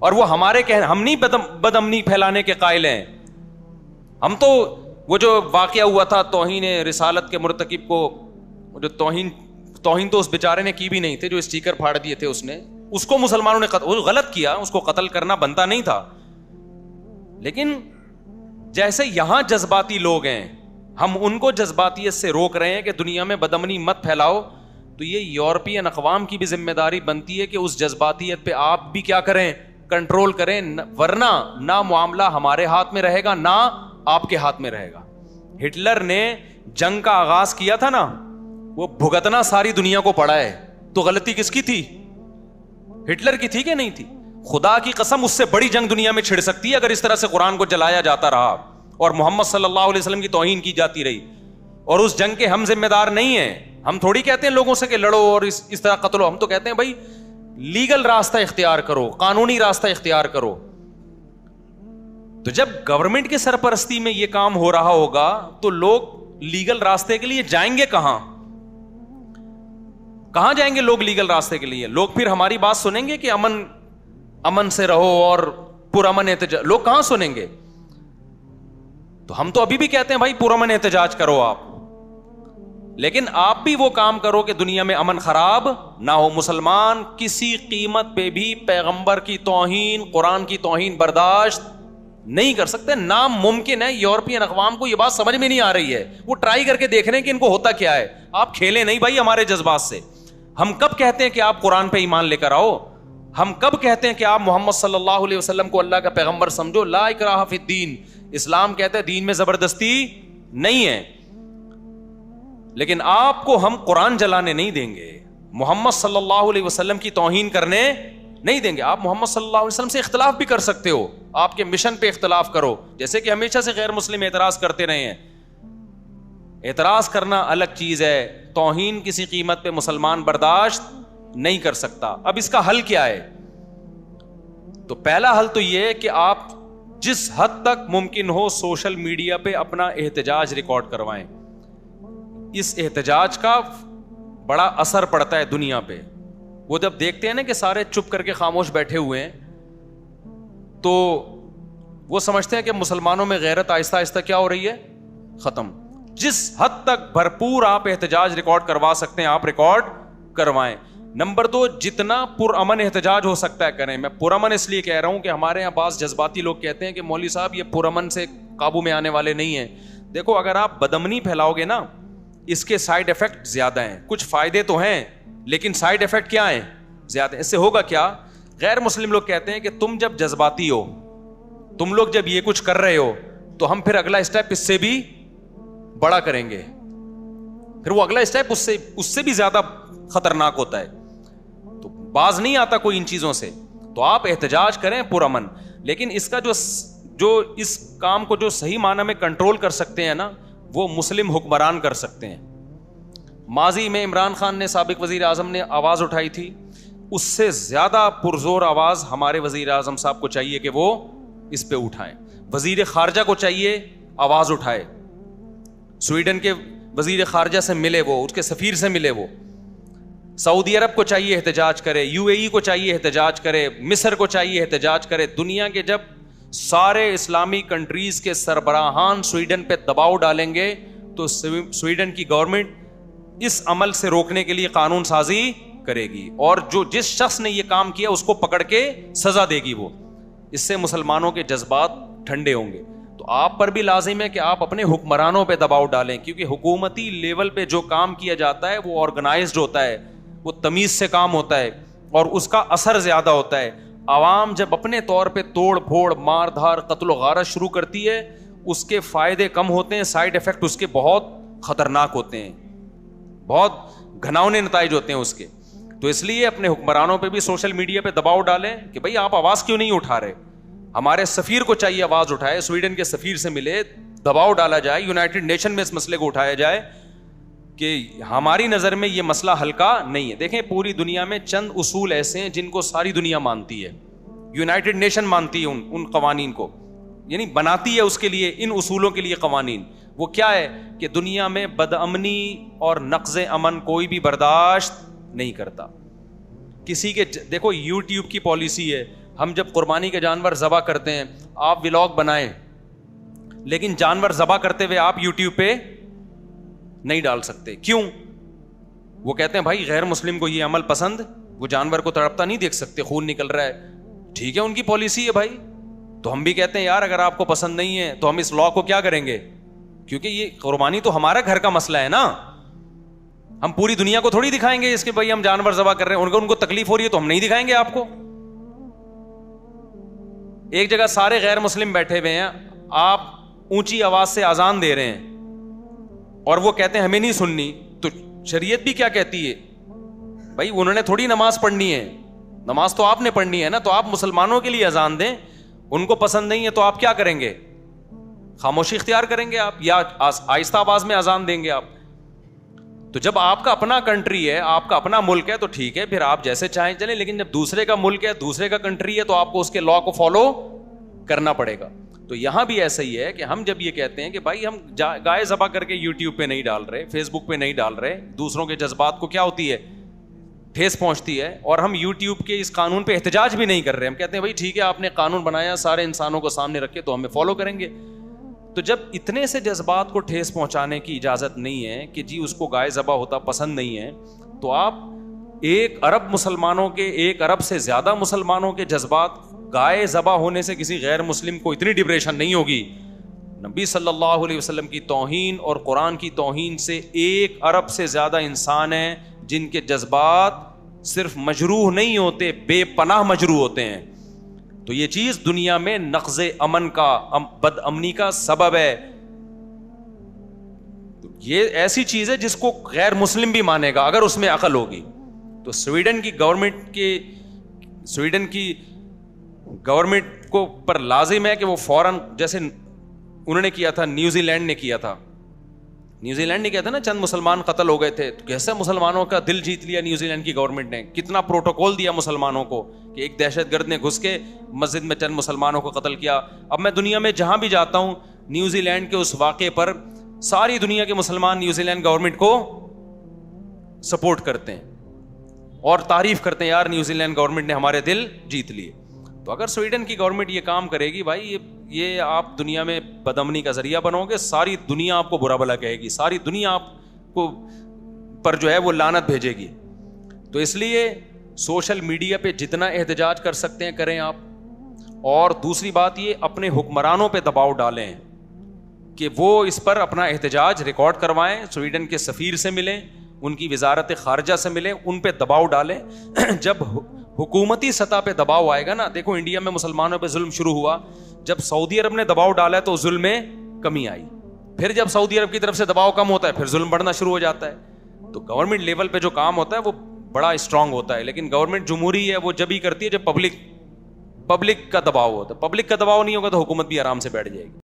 اور وہ ہمارے ہم نہیں بد امنی پھیلانے کے قائل ہیں. ہم تو وہ جو واقعہ ہوا تھا توہین رسالت کے مرتکب کو, جو توہین تو اس بیچارے نے کی بھی نہیں تھے, جو اسٹیکر پھاڑ دیے تھے اس کو مسلمانوں نے غلط کیا, اس کو قتل کرنا بنتا نہیں تھا. لیکن جیسے یہاں جذباتی لوگ ہیں, ہم ان کو جذباتیت سے روک رہے ہیں کہ دنیا میں بدامنی مت پھیلاؤ, تو یہ یورپین اقوام کی بھی ذمہ داری بنتی ہے کہ اس جذباتیت پہ آپ بھی کیا کریں, کنٹرول کریں, ورنہ نہ معاملہ ہمارے ہاتھ میں رہے گا نہ آپ کے ہاتھ میں رہے گا. ہٹلر نے جنگ کا آغاز کیا تھا نا, وہ بھگتنا ساری دنیا کو پڑا ہے, تو غلطی کس کی تھی؟ ہٹلر کی تھی کہ نہیں تھی؟ خدا کی قسم اس سے بڑی جنگ دنیا میں چھڑ سکتی ہے اگر اس طرح سے قرآن کو جلایا جاتا رہا اور محمد صلی اللہ علیہ وسلم کی توہین کی جاتی رہی. اور اس جنگ کے ہم ذمہ دار نہیں ہیں. ہم تھوڑی کہتے ہیں لوگوں سے کہ لڑو اور اس طرح قتل ہو, ہم تو کہتے ہیں بھائی لیگل راستہ اختیار کرو, قانونی راستہ اختیار کرو. تو جب گورنمنٹ کی سرپرستی میں یہ کام ہو رہا ہوگا تو لوگ لیگل راستے کے لیے جائیں گے کہاں جائیں گے لوگ لیگل راستے کے لیے؟ لوگ پھر ہماری بات سنیں گے کہ امن سے رہو اور پرامن احتجاج, لوگ کہاں سنیں گے؟ تو ہم تو ابھی بھی کہتے ہیں بھائی پرامن احتجاج کرو آپ, لیکن آپ بھی وہ کام کرو کہ دنیا میں امن خراب نہ ہو. مسلمان کسی قیمت پہ بھی پیغمبر کی توہین, قرآن کی توہین برداشت نہیں کر سکتے, ناممکن ہے. یورپین اقوام کو یہ بات سمجھ میں نہیں آ رہی ہے, وہ ٹرائی کر کے دیکھ رہے ہیں کہ ان کو ہوتا کیا ہے. آپ کھیلیں نہیں بھائی ہمارے جذبات سے. ہم کب کہتے ہیں کہ آپ قرآن پہ ایمان لے کر آؤ؟ ہم کب کہتے ہیں کہ آپ محمد صلی اللہ علیہ وسلم کو اللہ کا پیغمبر سمجھو؟ لا اکراہ فی الدین, اسلام کہتا ہے دین میں زبردستی نہیں ہے. لیکن آپ کو ہم قرآن جلانے نہیں دیں گے, محمد صلی اللہ علیہ وسلم کی توہین کرنے نہیں دیں گے. آپ محمد صلی اللہ علیہ وسلم سے اختلاف بھی کر سکتے ہو, آپ کے مشن پہ اختلاف کرو, جیسے کہ ہمیشہ سے غیر مسلم اعتراض کرتے رہے ہیں. اعتراض کرنا الگ چیز ہے, توہین کسی قیمت پہ مسلمان برداشت نہیں کر سکتا. اب اس کا حل کیا ہے؟ تو پہلا حل تو یہ ہے کہ آپ جس حد تک ممکن ہو سوشل میڈیا پہ اپنا احتجاج ریکارڈ کروائیں. اس احتجاج کا بڑا اثر پڑتا ہے دنیا پہ. وہ جب دیکھتے ہیں نا کہ سارے چپ کر کے خاموش بیٹھے ہوئے ہیں, تو وہ سمجھتے ہیں کہ مسلمانوں میں غیرت آہستہ آہستہ کیا ہو رہی ہے, ختم. جس حد تک بھرپور آپ احتجاج ریکارڈ کروا سکتے ہیں آپ ریکارڈ کروائیں. نمبر 2, جتنا پرامن احتجاج ہو سکتا ہے کریں. میں پرامن اس لیے کہہ رہا ہوں کہ ہمارے یہاں بعض جذباتی لوگ کہتے ہیں کہ مولوی صاحب یہ پرامن سے قابو میں آنے والے نہیں ہیں. دیکھو اگر آپ بدامنی پھیلاؤ گے نا, اس کے سائیڈ افیکٹ زیادہ ہیں. کچھ فائدے تو ہیں لیکن سائیڈ افیکٹ کیا ہیں, زیادہ. اس سے ہوگا کیا؟ غیر مسلم لوگ کہتے ہیں کہ تم جب جذباتی ہو, تم لوگ جب یہ کچھ کر رہے ہو, تو ہم پھر اگلا اسٹیپ اس سے بھی بڑا کریں گے. پھر وہ اگلا اسٹیپ اس سے بھی زیادہ خطرناک ہوتا ہے. تو باز نہیں آتا کوئی ان چیزوں سے. تو آپ احتجاج کریں پرامن, لیکن اس کا جو اس کام کو جو صحیح معنی میں کنٹرول کر سکتے ہیں نا, وہ مسلم حکمران کر سکتے ہیں. ماضی میں عمران خان نے, سابق وزیر اعظم نے آواز اٹھائی تھی, اس سے زیادہ پرزور آواز ہمارے وزیر اعظم صاحب کو چاہیے کہ وہ اس پہ اٹھائیں. وزیر خارجہ کو چاہیے آواز اٹھائے, سویڈن کے وزیر خارجہ سے ملے, وہ اس کے سفیر سے ملے, وہ سعودی عرب کو چاہیے احتجاج کرے, UAE کو چاہیے احتجاج کرے, مصر کو چاہیے احتجاج کرے. دنیا کے جب سارے اسلامی کنٹریز کے سربراہان سویڈن پہ دباؤ ڈالیں گے تو سویڈن کی گورنمنٹ اس عمل سے روکنے کے لیے قانون سازی کرے گی, اور جس شخص نے یہ کام کیا اس کو پکڑ کے سزا دے گی. وہ اس سے مسلمانوں کے جذبات ٹھنڈے ہوں گے. تو آپ پر بھی لازم ہے کہ آپ اپنے حکمرانوں پہ دباؤ ڈالیں, کیونکہ حکومتی لیول پہ جو کام کیا جاتا ہے وہ آرگنائزڈ ہوتا ہے, وہ تمیز سے کام ہوتا ہے, اور اس کا اثر زیادہ ہوتا ہے. عوام جب اپنے طور پہ توڑ پھوڑ, مار دھار, قتل و غارت شروع کرتی ہے, اس کے فائدے کم ہوتے ہیں, سائیڈ افیکٹ اس کے بہت خطرناک ہوتے ہیں, بہت گھناؤنے نتائج ہوتے ہیں اس کے. تو اس لیے اپنے حکمرانوں پہ بھی سوشل میڈیا پہ دباؤ ڈالیں کہ بھائی آپ آواز کیوں نہیں اٹھا رہے. ہمارے سفیر کو چاہیے آواز اٹھائے, سویڈن کے سفیر سے ملے, دباؤ ڈالا جائے, یونائٹڈ نیشن میں اس مسئلے کو اٹھایا جائے کہ ہماری نظر میں یہ مسئلہ ہلکا نہیں ہے. دیکھیں پوری دنیا میں چند اصول ایسے ہیں جن کو ساری دنیا مانتی ہے. یونائٹڈ نیشن مانتی ہے ان قوانین کو, یعنی بناتی ہے اس کے لیے, ان اصولوں کے لیے قوانین. وہ کیا ہے کہ دنیا میں بدامنی اور نقض امن کوئی بھی برداشت نہیں کرتا. کسی کے دیکھو یوٹیوب کی پالیسی ہے, ہم جب قربانی کے جانور ذبح کرتے ہیں, آپ ولاگ بنائیں, لیکن جانور ذبح کرتے ہوئے آپ یوٹیوب پہ نہیں ڈال سکتے. کیوں؟ وہ کہتے ہیں بھائی غیر مسلم کو یہ عمل پسند, وہ جانور کو تڑپتا نہیں دیکھ سکتے, خون نکل رہا ہے. ٹھیک ہے, ان کی پالیسی ہے بھائی. تو ہم بھی کہتے ہیں یار اگر آپ کو پسند نہیں ہے تو ہم اس لا کو کیا کریں گے, کیونکہ یہ قربانی تو ہمارا گھر کا مسئلہ ہے نا. ہم پوری دنیا کو تھوڑی دکھائیں گے اس کے بھائی ہم جانور ذبح کر رہے ہیں, ان کو تکلیف ہو رہی ہے تو ہم نہیں دکھائیں گے آپ کو. ایک جگہ سارے غیر مسلم بیٹھے ہوئے ہیں, آپ اونچی آواز سے اذان دے رہے ہیں اور وہ کہتے ہیں ہمیں نہیں سننی, تو شریعت بھی کیا کہتی ہے بھائی انہوں نے تھوڑی نماز پڑھنی ہے, نماز تو آپ نے پڑھنی ہے نا. تو آپ مسلمانوں کے لیے اذان دیں, ان کو پسند نہیں ہے تو آپ کیا کریں گے, خاموشی اختیار کریں گے آپ, یا آہستہ آواز میں اذان دیں گے آپ. تو جب آپ کا اپنا کنٹری ہے, آپ کا اپنا ملک ہے تو ٹھیک ہے, پھر آپ جیسے چاہیں چلیں, لیکن جب دوسرے کا ملک ہے, دوسرے کا کنٹری ہے, تو آپ کو اس کے لا کو فالو کرنا پڑے گا. تو یہاں بھی ایسا ہی ہے کہ ہم جب یہ کہتے ہیں کہ بھائی ہم گائے ذبح کر کے یوٹیوب پہ نہیں ڈال رہے, فیس بک پہ نہیں ڈال رہے, دوسروں کے جذبات کو کیا ہوتی ہے, ٹھیس پہنچتی ہے, اور ہم یوٹیوب کے اس قانون پہ احتجاج بھی نہیں کر رہے. ہم کہتے ہیں بھائی ٹھیک ہے آپ نے قانون بنایا, سارے انسانوں کو سامنے رکھے تو ہمیں فالو کریں گے. تو جب اتنے سے جذبات کو ٹھیس پہنچانے کی اجازت نہیں ہے کہ جی اس کو گائے ذبح ہوتا پسند نہیں ہے, تو آپ 1 ارب مسلمانوں کے, 1 ارب سے زیادہ مسلمانوں کے جذبات گائے ذبح ہونے سے کسی غیر مسلم کو اتنی ڈپریشن نہیں ہوگی. نبی صلی اللہ علیہ وسلم کی توہین اور قرآن کی توہین سے 1 ارب سے زیادہ انسان ہیں جن کے جذبات صرف مجروح نہیں ہوتے, بے پناہ مجروح ہوتے ہیں. تو یہ چیز دنیا میں نقض امن کا, بد امنی کا سبب ہے. یہ ایسی چیز ہے جس کو غیر مسلم بھی مانے گا اگر اس میں عقل ہوگی. تو سویڈن کی گورنمنٹ کو پر لازم ہے کہ وہ فوراً, جیسے انہوں نے کیا تھا, نیوزی لینڈ نے کیا تھا نا, چند مسلمان قتل ہو گئے تھے, تو کیسے مسلمانوں کا دل جیت لیا نیوزی لینڈ کی گورنمنٹ نے, کتنا پروٹوکول دیا مسلمانوں کو کہ ایک دہشت گرد نے گھس کے مسجد میں چند مسلمانوں کو قتل کیا. اب میں دنیا میں جہاں بھی جاتا ہوں, نیوزی لینڈ کے اس واقعے پر ساری دنیا کے مسلمان نیوزی لینڈ گورنمنٹ کو سپورٹ کرتے ہیں اور تعریف کرتے ہیں, یار نیوزی لینڈ گورنمنٹ نے ہمارے دل جیت لیے. تو اگر سویڈن کی گورنمنٹ یہ کام کرے گی بھائی, یہ آپ دنیا میں بدامنی کا ذریعہ بنو گے, ساری دنیا آپ کو برا بھلا کہے گی, ساری دنیا آپ کو پر جو ہے وہ لعنت بھیجے گی. تو اس لیے سوشل میڈیا پہ جتنا احتجاج کر سکتے ہیں کریں آپ. اور دوسری بات یہ, اپنے حکمرانوں پہ دباؤ ڈالیں کہ وہ اس پر اپنا احتجاج ریکارڈ کروائیں, سویڈن کے سفیر سے ملیں, ان کی وزارت خارجہ سے ملیں, ان پہ دباؤ ڈالیں. جب حکومتی سطح پہ دباؤ آئے گا نا, دیکھو انڈیا میں مسلمانوں پہ ظلم شروع ہوا, جب سعودی عرب نے دباؤ ڈالا تو ظلم میں کمی آئی, پھر جب سعودی عرب کی طرف سے دباؤ کم ہوتا ہے پھر ظلم بڑھنا شروع ہو جاتا ہے. تو گورنمنٹ لیول پہ جو کام ہوتا ہے وہ بڑا اسٹرانگ ہوتا ہے, لیکن گورنمنٹ جمہوری ہے وہ جب ہی کرتی ہے جب پبلک کا دباؤ ہوتا ہے. پبلک کا دباؤ نہیں ہوگا تو حکومت بھی آرام سے بیٹھ جائے گی.